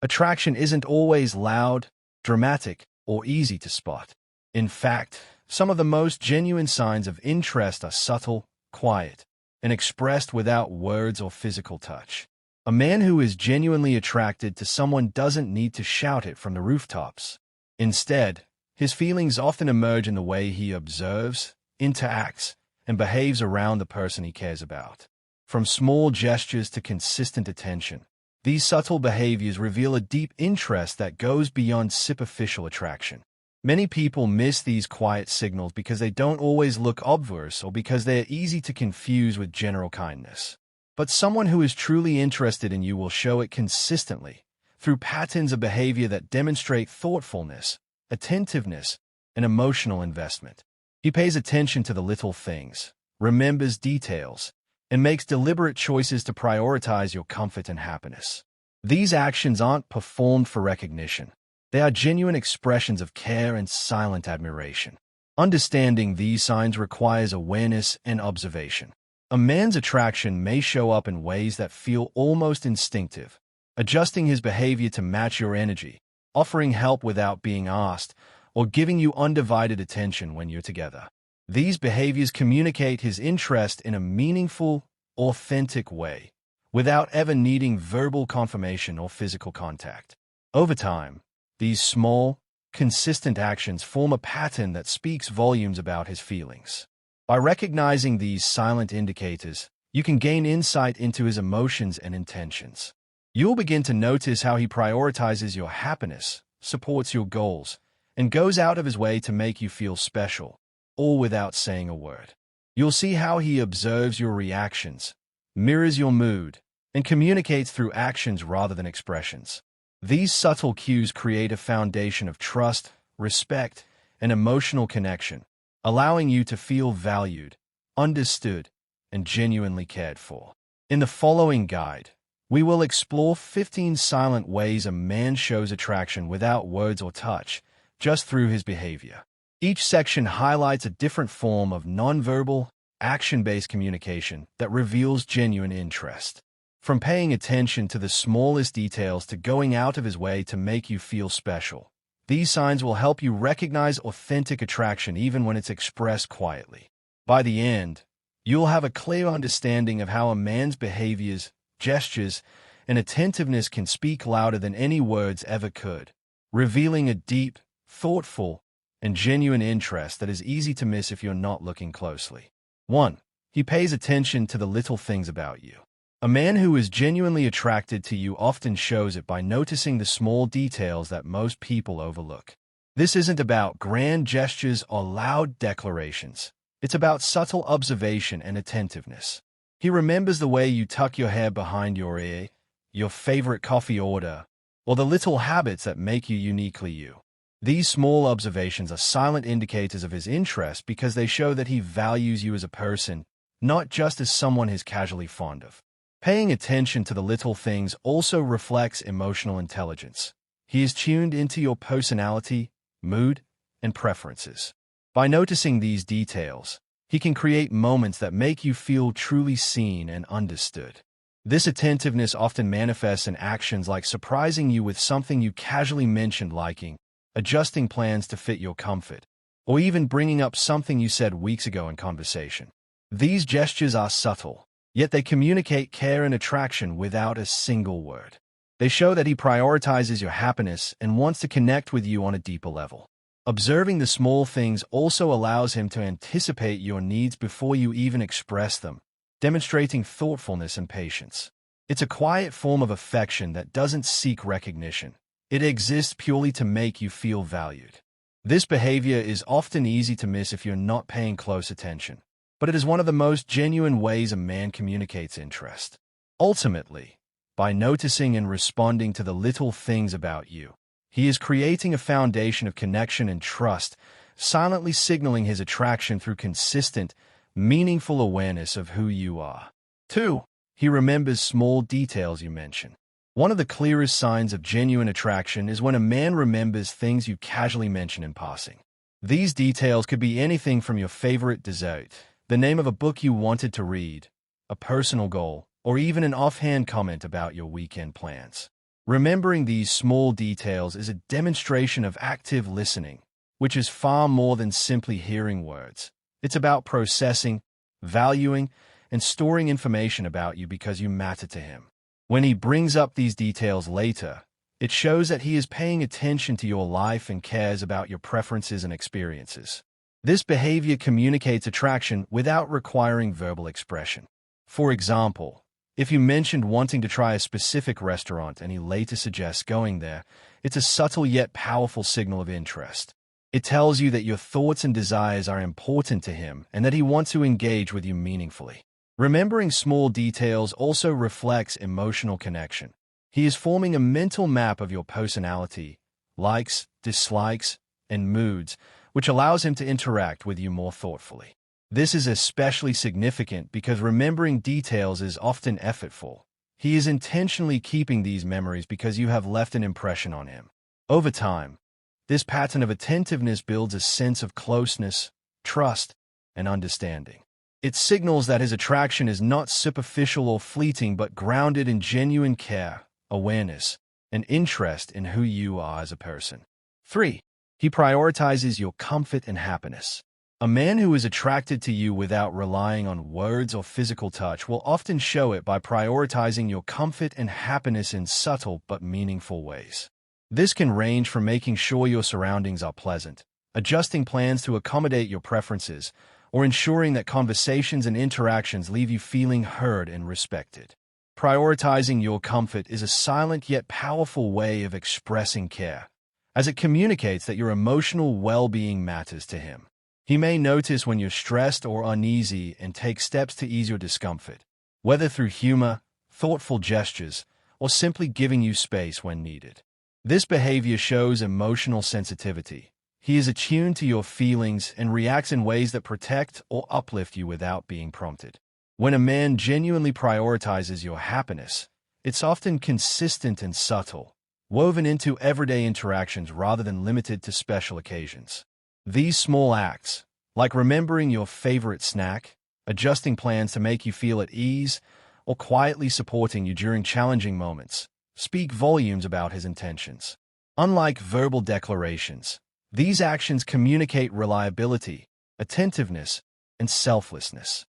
Attraction isn't always loud, dramatic, or easy to spot. In fact, some of the most genuine signs of interest are subtle, quiet, and expressed without words or physical touch. A man who is genuinely attracted to someone doesn't need to shout it from the rooftops. Instead, his feelings often emerge in the way he observes, interacts, and behaves around the person he cares about. From small gestures to consistent attention, these subtle behaviors reveal a deep interest that goes beyond superficial attraction. Many people miss these quiet signals because they don't always look obvious or because they are easy to confuse with general kindness. But someone who is truly interested in you will show it consistently, through patterns of behavior that demonstrate thoughtfulness, attentiveness, and emotional investment. He pays attention to the little things, remembers details, and makes deliberate choices to prioritize your comfort and happiness. These actions aren't performed for recognition. They are genuine expressions of care and silent admiration. Understanding these signs requires awareness and observation. A man's attraction may show up in ways that feel almost instinctive, adjusting his behavior to match your energy, offering help without being asked, or giving you undivided attention when you're together. These behaviors communicate his interest in a meaningful, authentic way, without ever needing verbal confirmation or physical contact. Over time, these small, consistent actions form a pattern that speaks volumes about his feelings. By recognizing these silent indicators, you can gain insight into his emotions and intentions. You'll begin to notice how he prioritizes your happiness, supports your goals, and goes out of his way to make you feel special, all without saying a word. You'll see how he observes your reactions, mirrors your mood, and communicates through actions rather than expressions. These subtle cues create a foundation of trust, respect, and emotional connection, allowing you to feel valued, understood, and genuinely cared for. In the following guide, we will explore 15 silent ways a man shows attraction without words or touch, just through his behavior. Each section highlights a different form of nonverbal, action-based communication that reveals genuine interest. From paying attention to the smallest details to going out of his way to make you feel special, these signs will help you recognize authentic attraction even when it's expressed quietly. By the end, you'll have a clear understanding of how a man's behaviors, gestures, and attentiveness can speak louder than any words ever could, revealing a deep, thoughtful, and genuine interest that is easy to miss if you're not looking closely. 1. He pays attention to the little things about you. A man who is genuinely attracted to you often shows it by noticing the small details that most people overlook. This isn't about grand gestures or loud declarations. It's about subtle observation and attentiveness. He remembers the way you tuck your hair behind your ear, your favorite coffee order, or the little habits that make you uniquely you. These small observations are silent indicators of his interest because they show that he values you as a person, not just as someone he's casually fond of. Paying attention to the little things also reflects emotional intelligence. He is tuned into your personality, mood, and preferences. By noticing these details, he can create moments that make you feel truly seen and understood. This attentiveness often manifests in actions like surprising you with something you casually mentioned liking, adjusting plans to fit your comfort, or even bringing up something you said weeks ago in conversation. These gestures are subtle, yet they communicate care and attraction without a single word. They show that he prioritizes your happiness and wants to connect with you on a deeper level. Observing the small things also allows him to anticipate your needs before you even express them, demonstrating thoughtfulness and patience. It's a quiet form of affection that doesn't seek recognition. It exists purely to make you feel valued. This behavior is often easy to miss if you're not paying close attention, but it is one of the most genuine ways a man communicates interest. Ultimately, by noticing and responding to the little things about you, he is creating a foundation of connection and trust, silently signaling his attraction through consistent, meaningful awareness of who you are. 2. He remembers small details you mention. One of the clearest signs of genuine attraction is when a man remembers things you casually mention in passing. These details could be anything from your favorite dessert, the name of a book you wanted to read, a personal goal, or even an offhand comment about your weekend plans. Remembering these small details is a demonstration of active listening, which is far more than simply hearing words. It's about processing, valuing, and storing information about you because you matter to him. When he brings up these details later, it shows that he is paying attention to your life and cares about your preferences and experiences. This behavior communicates attraction without requiring verbal expression. For example, if you mentioned wanting to try a specific restaurant and he later suggests going there, it's a subtle yet powerful signal of interest. It tells you that your thoughts and desires are important to him and that he wants to engage with you meaningfully. Remembering small details also reflects emotional connection. He is forming a mental map of your personality, likes, dislikes, and moods, which allows him to interact with you more thoughtfully. This is especially significant because remembering details is often effortful. He is intentionally keeping these memories because you have left an impression on him. Over time, this pattern of attentiveness builds a sense of closeness, trust, and understanding. It signals that his attraction is not superficial or fleeting but grounded in genuine care, awareness, and interest in who you are as a person. 3. He prioritizes your comfort and happiness. A man who is attracted to you without relying on words or physical touch will often show it by prioritizing your comfort and happiness in subtle but meaningful ways. This can range from making sure your surroundings are pleasant, adjusting plans to accommodate your preferences, or ensuring that conversations and interactions leave you feeling heard and respected. Prioritizing your comfort is a silent yet powerful way of expressing care, as it communicates that your emotional well-being matters to him. He may notice when you're stressed or uneasy and take steps to ease your discomfort, whether through humor, thoughtful gestures, or simply giving you space when needed. This behavior shows emotional sensitivity. He is attuned to your feelings and reacts in ways that protect or uplift you without being prompted. When a man genuinely prioritizes your happiness, it's often consistent and subtle, woven into everyday interactions rather than limited to special occasions. These small acts, like remembering your favorite snack, adjusting plans to make you feel at ease, or quietly supporting you during challenging moments, speak volumes about his intentions. Unlike verbal declarations, these actions communicate reliability, attentiveness, and selflessness.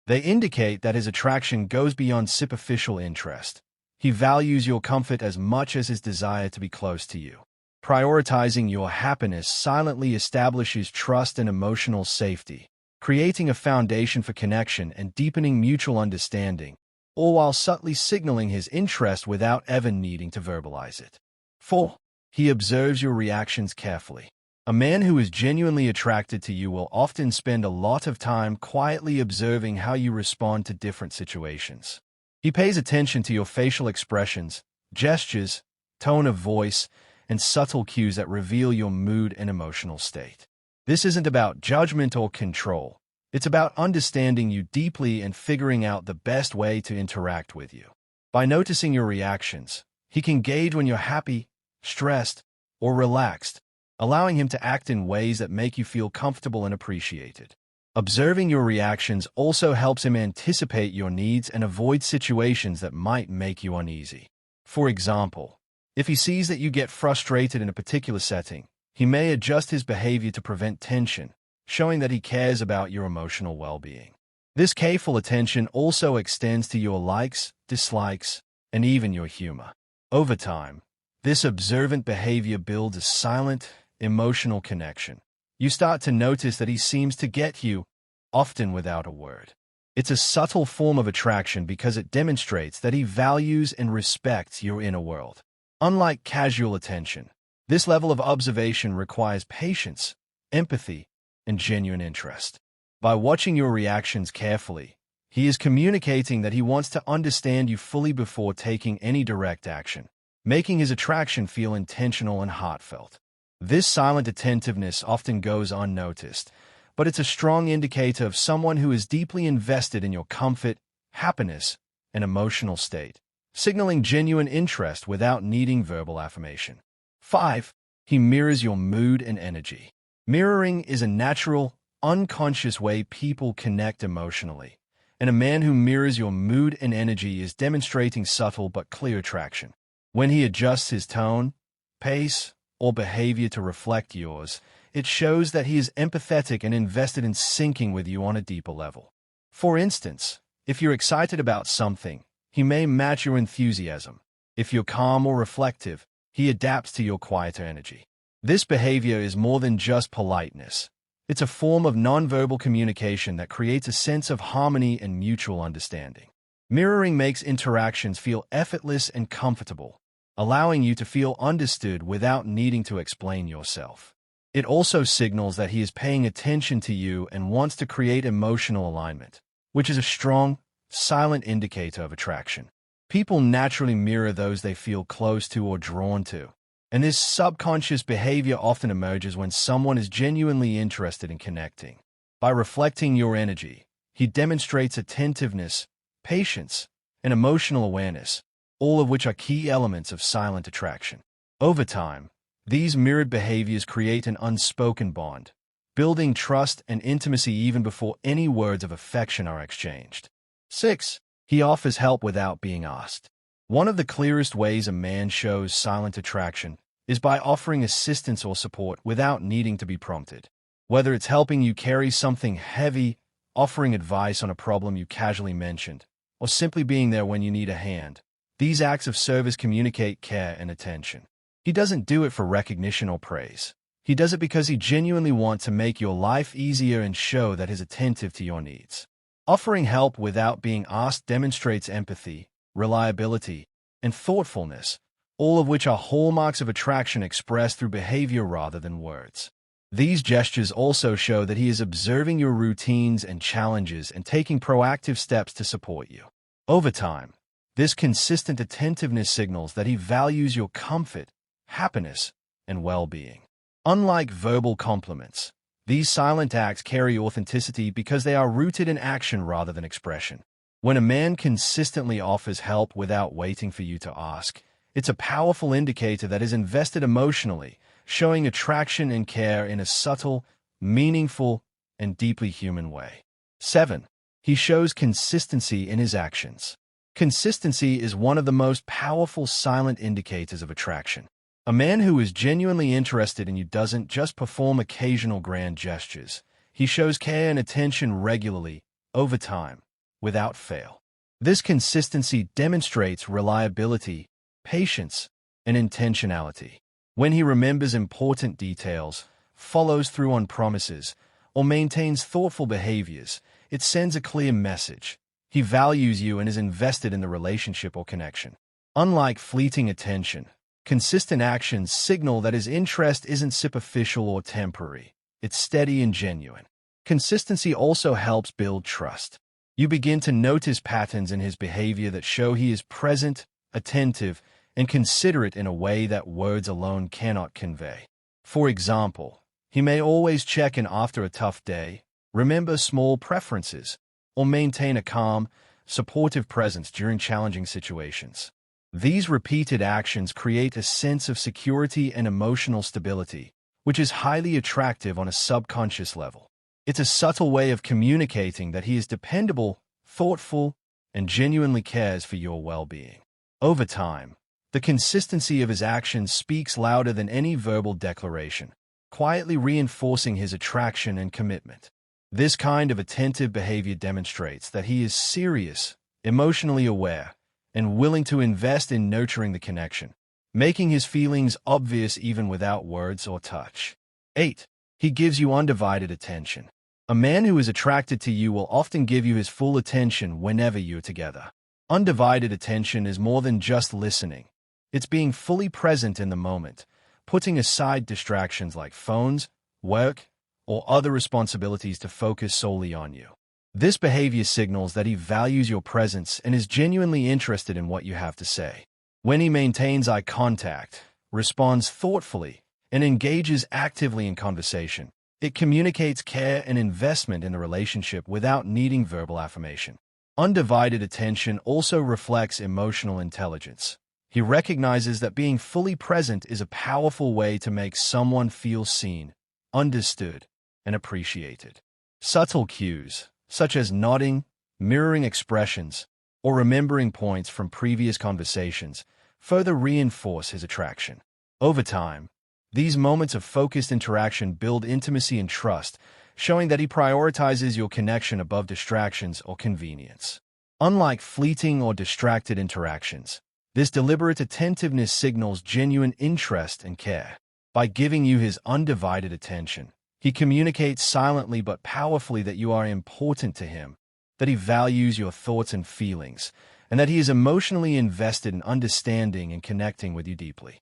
They indicate that his attraction goes beyond superficial interest. He values your comfort as much as his desire to be close to you. Prioritizing your happiness silently establishes trust and emotional safety, creating a foundation for connection and deepening mutual understanding, all while subtly signaling his interest without ever needing to verbalize it. 4. He observes your reactions carefully. A man who is genuinely attracted to you will often spend a lot of time quietly observing how you respond to different situations. He pays attention to your facial expressions, gestures, tone of voice, and subtle cues that reveal your mood and emotional state. This isn't about judgment or control. It's about understanding you deeply and figuring out the best way to interact with you. By noticing your reactions, he can gauge when you're happy, stressed, or relaxed, allowing him to act in ways that make you feel comfortable and appreciated. Observing your reactions also helps him anticipate your needs and avoid situations that might make you uneasy. For example, if he sees that you get frustrated in a particular setting, he may adjust his behavior to prevent tension, showing that he cares about your emotional well-being. This careful attention also extends to your likes, dislikes, and even your humor. Over time, this observant behavior builds a silent, emotional connection. You start to notice that he seems to get you, often without a word. It's a subtle form of attraction because it demonstrates that he values and respects your inner world. Unlike casual attention, this level of observation requires patience, empathy, and genuine interest. By watching your reactions carefully, he is communicating that he wants to understand you fully before taking any direct action, making his attraction feel intentional and heartfelt. This silent attentiveness often goes unnoticed, but it's a strong indicator of someone who is deeply invested in your comfort, happiness, and emotional state, signaling genuine interest without needing verbal affirmation. 5. He mirrors your mood and energy. Mirroring is a natural, unconscious way people connect emotionally, and a man who mirrors your mood and energy is demonstrating subtle but clear attraction. When he adjusts his tone, pace, or behavior to reflect yours, it shows that he is empathetic and invested in syncing with you on a deeper level. For instance, if you're excited about something, he may match your enthusiasm. If you're calm or reflective, he adapts to your quieter energy. This behavior is more than just politeness. It's a form of nonverbal communication that creates a sense of harmony and mutual understanding. Mirroring makes interactions feel effortless and comfortable, allowing you to feel understood without needing to explain yourself. It also signals that he is paying attention to you and wants to create emotional alignment, which is a strong, silent indicator of attraction. People naturally mirror those they feel close to or drawn to, and this subconscious behavior often emerges when someone is genuinely interested in connecting. By reflecting your energy, he demonstrates attentiveness, patience, and emotional awareness, all of which are key elements of silent attraction. Over time, these mirrored behaviors create an unspoken bond, building trust and intimacy even before any words of affection are exchanged. 6. He offers help without being asked. One of the clearest ways a man shows silent attraction is by offering assistance or support without needing to be prompted. Whether it's helping you carry something heavy, offering advice on a problem you casually mentioned, or simply being there when you need a hand, these acts of service communicate care and attention. He doesn't do it for recognition or praise. He does it because he genuinely wants to make your life easier and show that he's attentive to your needs. Offering help without being asked demonstrates empathy, reliability, and thoughtfulness, all of which are hallmarks of attraction expressed through behavior rather than words. These gestures also show that he is observing your routines and challenges and taking proactive steps to support you. Over time, this consistent attentiveness signals that he values your comfort, happiness, and well-being. Unlike verbal compliments, these silent acts carry authenticity because they are rooted in action rather than expression. When a man consistently offers help without waiting for you to ask, it's a powerful indicator that is invested emotionally, showing attraction and care in a subtle, meaningful, and deeply human way. 7. He shows consistency in his actions. Consistency is one of the most powerful silent indicators of attraction. A man who is genuinely interested in you doesn't just perform occasional grand gestures. He shows care and attention regularly, over time, without fail. This consistency demonstrates reliability, patience, and intentionality. When he remembers important details, follows through on promises, or maintains thoughtful behaviors, it sends a clear message. He values you and is invested in the relationship or connection. Unlike fleeting attention, consistent actions signal that his interest isn't superficial or temporary. It's steady and genuine. Consistency also helps build trust. You begin to notice patterns in his behavior that show he is present, attentive, and considerate in a way that words alone cannot convey. For example, he may always check in after a tough day, remember small preferences, or maintain a calm, supportive presence during challenging situations. These repeated actions create a sense of security and emotional stability, which is highly attractive on a subconscious level. It's a subtle way of communicating that he is dependable, thoughtful, and genuinely cares for your well-being. Over time, the consistency of his actions speaks louder than any verbal declaration, quietly reinforcing his attraction and commitment. This kind of attentive behavior demonstrates that he is serious, emotionally aware, and willing to invest in nurturing the connection, making his feelings obvious even without words or touch. 8. He gives you undivided attention. A man who is attracted to you will often give you his full attention whenever you're together. Undivided attention is more than just listening. It's being fully present in the moment, putting aside distractions like phones, work, or other responsibilities to focus solely on you. This behavior signals that he values your presence and is genuinely interested in what you have to say. When he maintains eye contact, responds thoughtfully, and engages actively in conversation, it communicates care and investment in the relationship without needing verbal affirmation. Undivided attention also reflects emotional intelligence. He recognizes that being fully present is a powerful way to make someone feel seen, understood, and appreciated. Subtle cues, such as nodding, mirroring expressions, or remembering points from previous conversations, further reinforce his attraction. Over time, these moments of focused interaction build intimacy and trust, showing that he prioritizes your connection above distractions or convenience. Unlike fleeting or distracted interactions, this deliberate attentiveness signals genuine interest and care. By giving you his undivided attention, he communicates silently but powerfully that you are important to him, that he values your thoughts and feelings, and that he is emotionally invested in understanding and connecting with you deeply.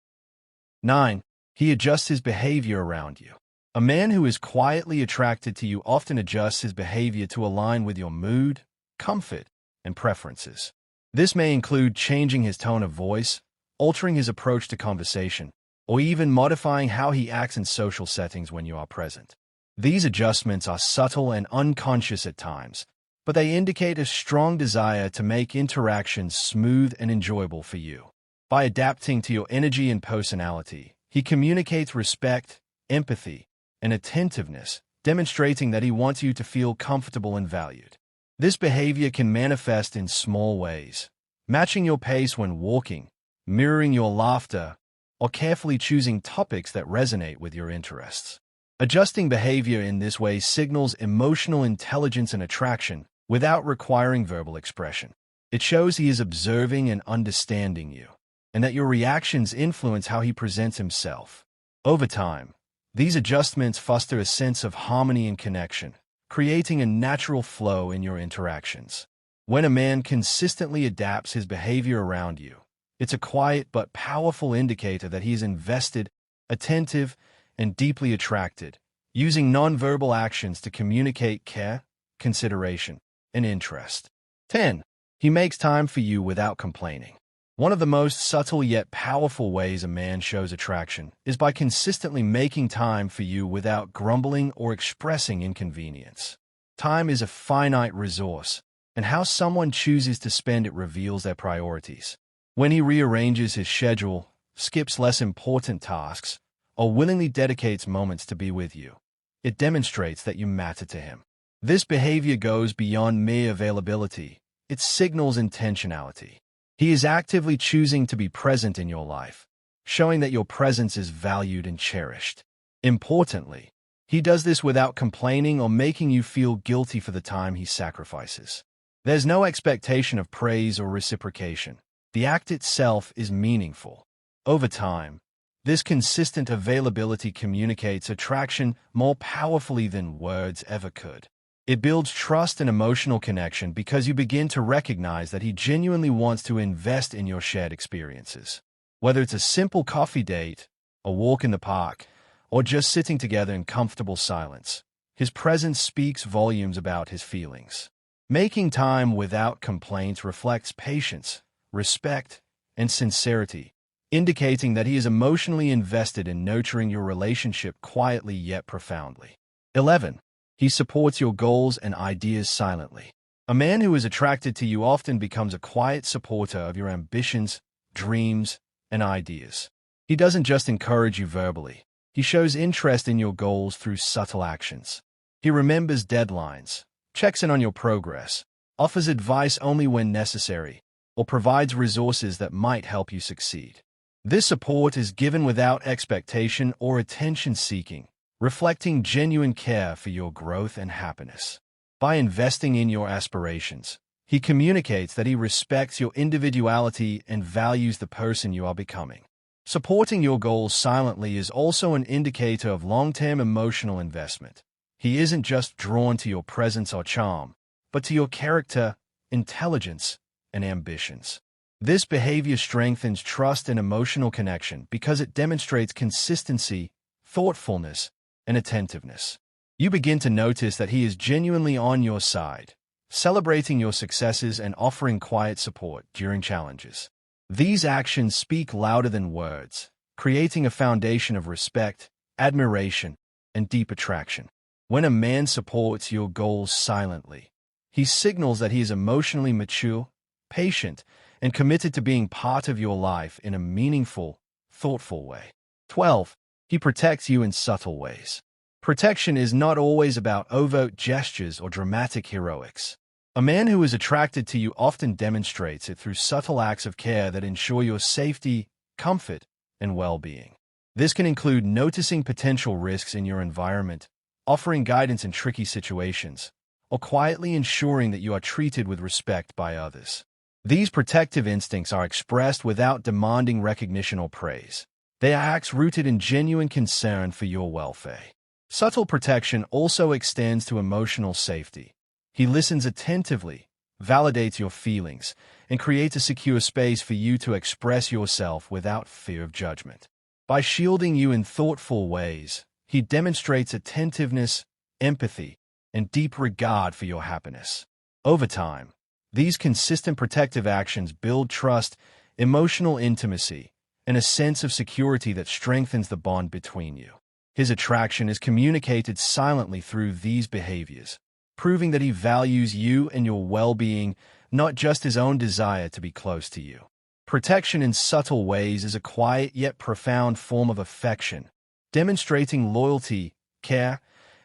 9. He adjusts his behavior around you. A man who is quietly attracted to you often adjusts his behavior to align with your mood, comfort, and preferences. This may include changing his tone of voice, altering his approach to conversation, or even modifying how he acts in social settings when you are present. These adjustments are subtle and unconscious at times, but they indicate a strong desire to make interactions smooth and enjoyable for you. By adapting to your energy and personality, he communicates respect, empathy, and attentiveness, demonstrating that he wants you to feel comfortable and valued. This behavior can manifest in small ways, matching your pace when walking, mirroring your laughter, or carefully choosing topics that resonate with your interests. Adjusting behavior in this way signals emotional intelligence and attraction without requiring verbal expression. It shows he is observing and understanding you, and that your reactions influence how he presents himself. Over time, these adjustments foster a sense of harmony and connection, creating a natural flow in your interactions. When a man consistently adapts his behavior around you, it's a quiet but powerful indicator that he is invested, attentive, and deeply attracted, using nonverbal actions to communicate care, consideration, and interest. 10. He makes time for you without complaining. One of the most subtle yet powerful ways a man shows attraction is by consistently making time for you without grumbling or expressing inconvenience. Time is a finite resource, and how someone chooses to spend it reveals their priorities. When he rearranges his schedule, skips less important tasks, or willingly dedicates moments to be with you, it demonstrates that you matter to him. This behavior goes beyond mere availability. It signals intentionality. He is actively choosing to be present in your life, showing that your presence is valued and cherished. Importantly, he does this without complaining or making you feel guilty for the time he sacrifices. There's no expectation of praise or reciprocation. The act itself is meaningful. Over time, this consistent availability communicates attraction more powerfully than words ever could. It builds trust and emotional connection because you begin to recognize that he genuinely wants to invest in your shared experiences. Whether it's a simple coffee date, a walk in the park, or just sitting together in comfortable silence, his presence speaks volumes about his feelings. Making time without complaints reflects patience, respect, and sincerity, indicating that he is emotionally invested in nurturing your relationship quietly yet profoundly. 11. He supports your goals and ideas silently. A man who is attracted to you often becomes a quiet supporter of your ambitions, dreams, and ideas. He doesn't just encourage you verbally. He shows interest in your goals through subtle actions. He remembers deadlines, checks in on your progress, offers advice only when necessary, or provides resources that might help you succeed. This support is given without expectation or attention-seeking, reflecting genuine care for your growth and happiness. By investing in your aspirations, he communicates that he respects your individuality and values the person you are becoming. Supporting your goals silently is also an indicator of long-term emotional investment. He isn't just drawn to your presence or charm, but to your character, intelligence, and ambitions. This behavior strengthens trust and emotional connection because it demonstrates consistency, thoughtfulness, and attentiveness. You begin to notice that he is genuinely on your side, celebrating your successes and offering quiet support during challenges. These actions speak louder than words, creating a foundation of respect, admiration, and deep attraction. When a man supports your goals silently, he signals that he is emotionally mature, patient, and committed to being part of your life in a meaningful, thoughtful way. 12. He protects you in subtle ways. Protection is not always about overt gestures or dramatic heroics. A man who is attracted to you often demonstrates it through subtle acts of care that ensure your safety, comfort, and well-being. This can include noticing potential risks in your environment, offering guidance in tricky situations, or quietly ensuring that you are treated with respect by others. These protective instincts are expressed without demanding recognition or praise. They are acts rooted in genuine concern for your welfare. Subtle protection also extends to emotional safety. He listens attentively, validates your feelings, and creates a secure space for you to express yourself without fear of judgment. By shielding you in thoughtful ways, he demonstrates attentiveness, empathy, and deep regard for your happiness. Over time, these consistent protective actions build trust, emotional intimacy, and a sense of security that strengthens the bond between you. His attraction is communicated silently through these behaviors, proving that he values you and your well-being, not just his own desire to be close to you. Protection in subtle ways is a quiet yet profound form of affection, demonstrating loyalty, care,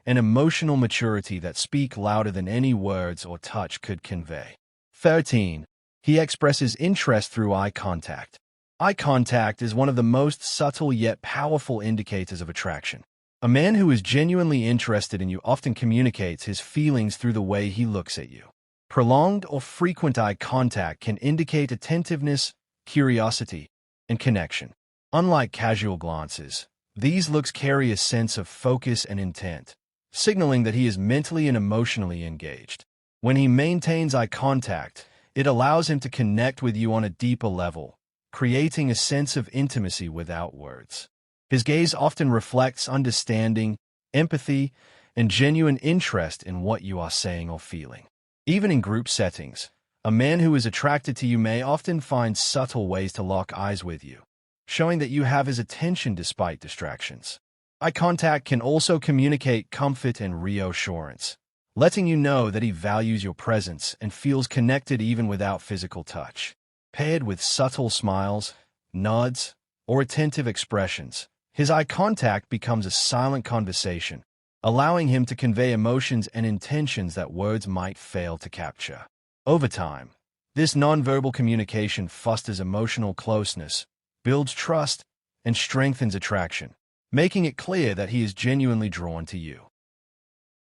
and emotional maturity that speak louder than any words or touch could convey. 13. He expresses interest through eye contact. Eye contact is one of the most subtle yet powerful indicators of attraction. A man who is genuinely interested in you often communicates his feelings through the way he looks at you. Prolonged or frequent eye contact can indicate attentiveness, curiosity, and connection. Unlike casual glances, these looks carry a sense of focus and intent, signaling that he is mentally and emotionally engaged. When he maintains eye contact, it allows him to connect with you on a deeper level, creating a sense of intimacy without words. His gaze often reflects understanding, empathy, and genuine interest in what you are saying or feeling. Even in group settings, a man who is attracted to you may often find subtle ways to lock eyes with you, showing that you have his attention despite distractions. Eye contact can also communicate comfort and reassurance, letting you know that he values your presence and feels connected even without physical touch. Paired with subtle smiles, nods, or attentive expressions, his eye contact becomes a silent conversation, allowing him to convey emotions and intentions that words might fail to capture. Over time, this nonverbal communication fosters emotional closeness, builds trust, and strengthens attraction, making it clear that he is genuinely drawn to you.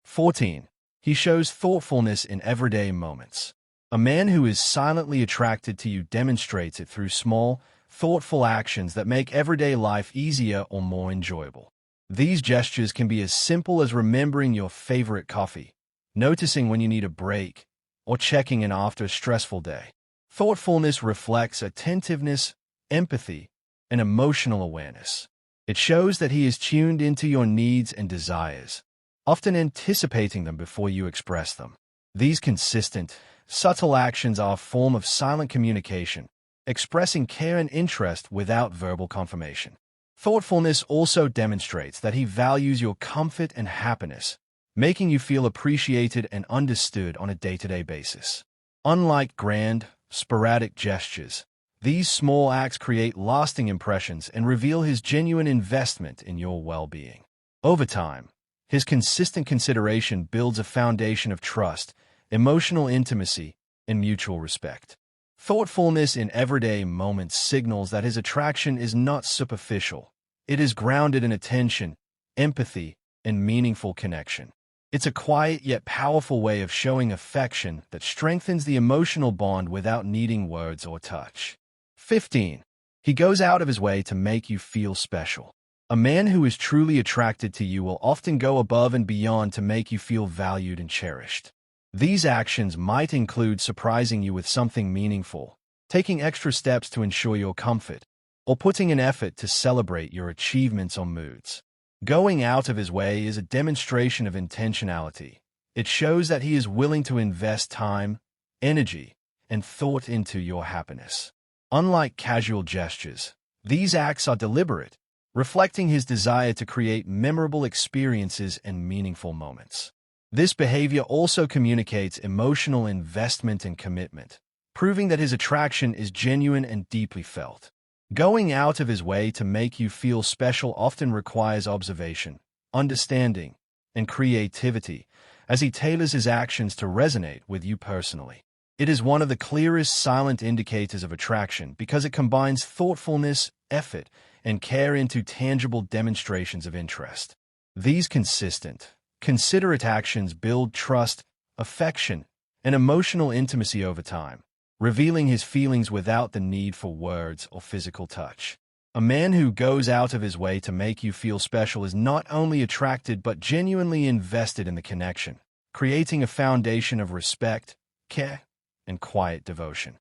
14. He shows thoughtfulness in everyday moments. A man who is silently attracted to you demonstrates it through small, thoughtful actions that make everyday life easier or more enjoyable. These gestures can be as simple as remembering your favorite coffee, noticing when you need a break, or checking in after a stressful day. Thoughtfulness reflects attentiveness, empathy, and emotional awareness. It shows that he is tuned into your needs and desires, often anticipating them before you express them. These consistent, subtle actions are a form of silent communication, expressing care and interest without verbal confirmation. Thoughtfulness also demonstrates that he values your comfort and happiness, making you feel appreciated and understood on a day-to-day basis. Unlike grand, sporadic gestures, these small acts create lasting impressions and reveal his genuine investment in your well-being. Over time, his consistent consideration builds a foundation of trust, emotional intimacy, and mutual respect. Thoughtfulness in everyday moments signals that his attraction is not superficial. It is grounded in attention, empathy, and meaningful connection. It's a quiet yet powerful way of showing affection that strengthens the emotional bond without needing words or touch. 15. He goes out of his way to make you feel special. A man who is truly attracted to you will often go above and beyond to make you feel valued and cherished. These actions might include surprising you with something meaningful, taking extra steps to ensure your comfort, or putting an effort to celebrate your achievements or moods. Going out of his way is a demonstration of intentionality. It shows that he is willing to invest time, energy, and thought into your happiness. Unlike casual gestures, these acts are deliberate, reflecting his desire to create memorable experiences and meaningful moments. This behavior also communicates emotional investment and commitment, proving that his attraction is genuine and deeply felt. Going out of his way to make you feel special often requires observation, understanding, and creativity, as he tailors his actions to resonate with you personally. It is one of the clearest silent indicators of attraction because it combines thoughtfulness, effort, and care into tangible demonstrations of interest. These consistent, considerate actions build trust, affection, and emotional intimacy over time, revealing his feelings without the need for words or physical touch. A man who goes out of his way to make you feel special is not only attracted but genuinely invested in the connection, creating a foundation of respect, care, and quiet devotion.